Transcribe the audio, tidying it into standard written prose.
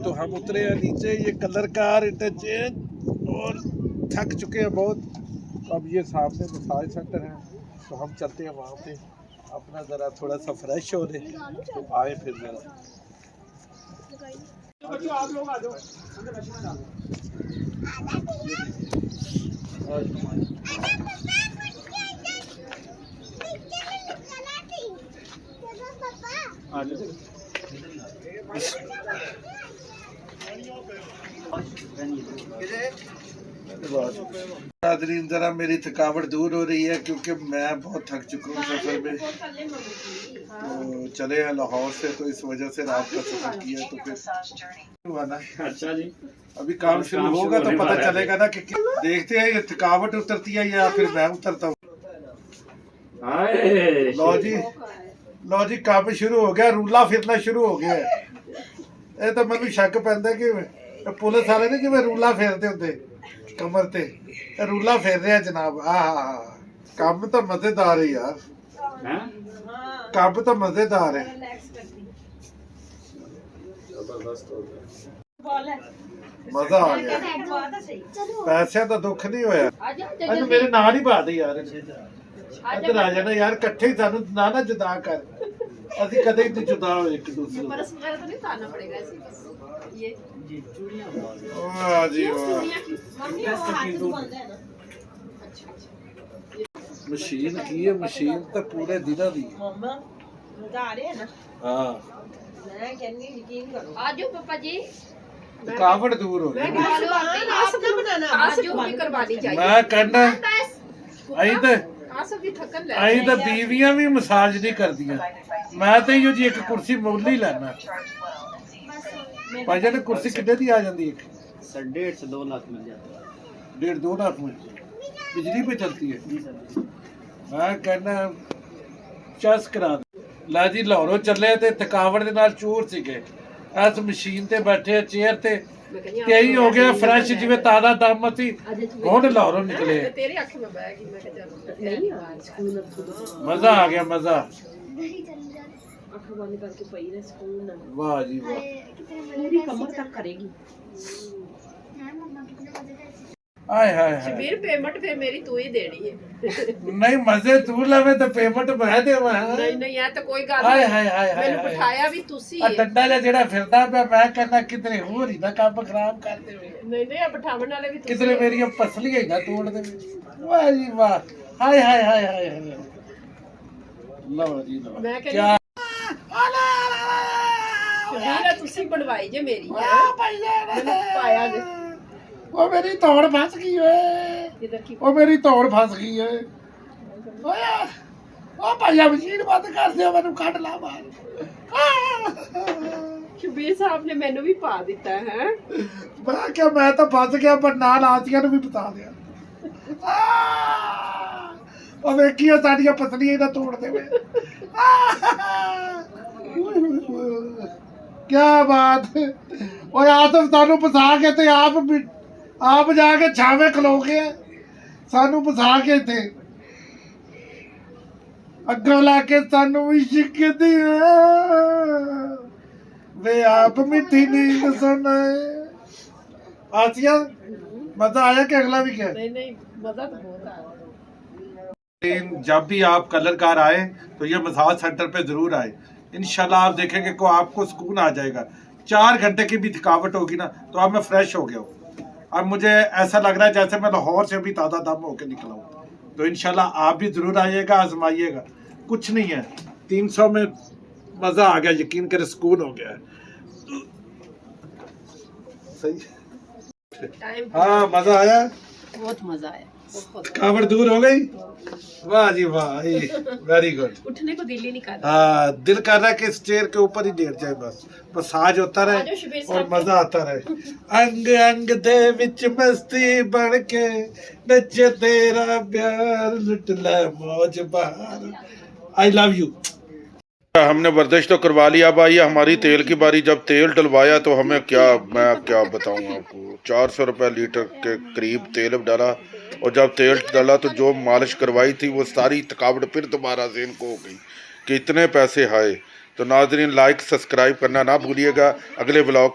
तो हम उतरे हैं नीचे, ये कलर कार इंटरचेंज और थक चुके हैं बहुत। अब ये सामने मसाज सेंटर है, तो हम चलते हैं वहाँ पे अपना ज़रा थोड़ा सा फ्रेश हो रहे, तो आए फिर ज़रा। आप लोग आ जाओ। नाज़रीन ज़रा मेरी थकावट दूर हो रही है क्योंकि मैं बहुत थक चुका हूँ सफ़र में। तो चले हैं लाहौर से, तो इस वजह से रात का सफ़र किया। तो फिर हुआ ना, अच्छा जी, अभी काम शुरू होगा तो पता चलेगा ना कि देखते हैं ये थकावट उतरती है या फिर मैं उतरता हूँ। लो जी काम शुरू हो गया, रूला फिरना शुरू हो गया। ये तो मैं शक पैंदा कि पुलिस वाले ने जिवें रूला फेरते होंदे कमर ते, रूला फेर रहा जनाब। काम तो मजेदार है यार, काम तो मजेदार है। मजा आ गया, पैसे का दुख नहीं होया। अज मेरे नाल ही बात है यार, इधर आ जाना यार, कट्ठे ही सानू ना ना जुदा कर, ਅਸੀਂ ਕਦੇ ਨਹੀਂ जुदा हो एक दूसरे पर इसमें तो नहीं खाना पड़ेगा ऐसे बस ये जी चूड़ियां। वाह जी वाह, मशीन की है, मशीन तो पूरे दिनों दी मम्मा मजा आ रहा है ना। हां मैं कहनी यकीन करो, आ जाओ पापा जी, थकावट दूर हो गई। आपने बनाना आज जो भी करवा दी चाहिए, मैं कहना आई तो आई तो बीवियां भी मसाज नहीं करदियां, मैं तो यो जी एक कुर्सी मुल ही लेना। भाईजान कुर्सी कितने दी आ जाती है? 1.5 से 2 लाख मिल जाता है। 1.5-2 लाख में बिजली पे चलती है। मैं कहना चस करा दे। ला जी लाहौरों चले ते थकावट दे नाल चूर सीगे, इस मशीन ते बैठे चेयर ते यही हो गया फ्रेश जिवें ताजा दम सी हुण लाहौरों निकले। तेरी अख में बह गई, मैं कह चल मजा आ गया, मजा अख बंद करके पई रहे सुकून। वाह जी वाह, पूरी कमर तक करेगी। हाय हाय हाय, फिर पेमेंट फिर मेरी तू ही देनी है। नहीं मजे तू लवे तो पेमेंट मैं देवा। नहीं नहीं यार तो कोई गल नहीं। हाय हाय हाय, मैंने बिठाया भी तुसी है। डंडा जेड़ा फिरदा पे मैं कहना कितने हो रही ना काम खराब करते हुए। नहीं नहीं बिठावन वाले भी तुसी, कितने मेरी पसलियां ना तोड़ दे। वाह जी वाह, हाय हाय हाय हाय हाय, लो जी लो। मैं क्या शबीर तुसी बनवाई जे मेरी है, मैंने पाया जे वो मेरी तोड़ फंस गई है, वो मेरी तोड़ फंस गई है। ओ भैया मशीन बंद कर दो, मैनू कट ला बाहर। शबीर साहब ने मैनू भी पा दिता है। मैं क्या, मैं तो फंस गया पर नाल आतिया भी बता दिया। ओ वेखियो साडियां पसलियां ना तोड़ देवे। क्या बात, ओए आसफ सानू फसा के ते आप जाके छावे खलो के सानू फसा के थे अगों लाके सानू इश्क दिया वे आप मिठी नींद सुनाए। आसिया मजा आया कि अगला भी क्या? नहीं नहीं मजा तो बहुत आया। जब भी आप कलर कार आए तो ये मसाज सेंटर पे जरूर आए, इंशाल्लाह आप देखेंगे को आपको सुकून आ जाएगा। 4 घंटे की भी थकावट होगी ना तो अब मैं फ्रेश हो गया हूँ। अब मुझे ऐसा लग रहा है जैसे मैं लाहौर से भी ताज़ा दम होकर निकला हूँ। तो इंशाल्लाह आप भी ज़रूर आइएगा, आजमाइएगा, कुछ नहीं है। 300 में मज़ा आ गया, यकीन करें सुकून हो गया है। सही, हाँ मज़ा आया, बहुत मज़ा आया, थकावट दूर हो गई। वाह जी वाह, वेरी गुड। उठने को दिल ही नहीं कर रहा। हाँ दिल कर रहा है कि इस चेयर के ऊपर ही लेट जाए, बस मसाज होता रहे और मजा आता रहे। अंग अंग दे विच मस्ती बन के नचे तेरा प्यार, लुट ले मौज बहार। I love you. हमने वर्जिश तो करवा लिया। अब आई हमारी तेल की बारी। जब तेल डलवाया तो हमें क्या, मैं क्या बताऊँ आपको, 400 रुपये लीटर के करीब तेल डाला। और जब तेल डाला तो जो मालिश करवाई थी वो सारी थकावट फिर दोबारा से इनको हो गई कि इतने पैसे हाय। तो नाज़रीन लाइक सब्सक्राइब करना ना भूलिएगा। अगले ब्लॉग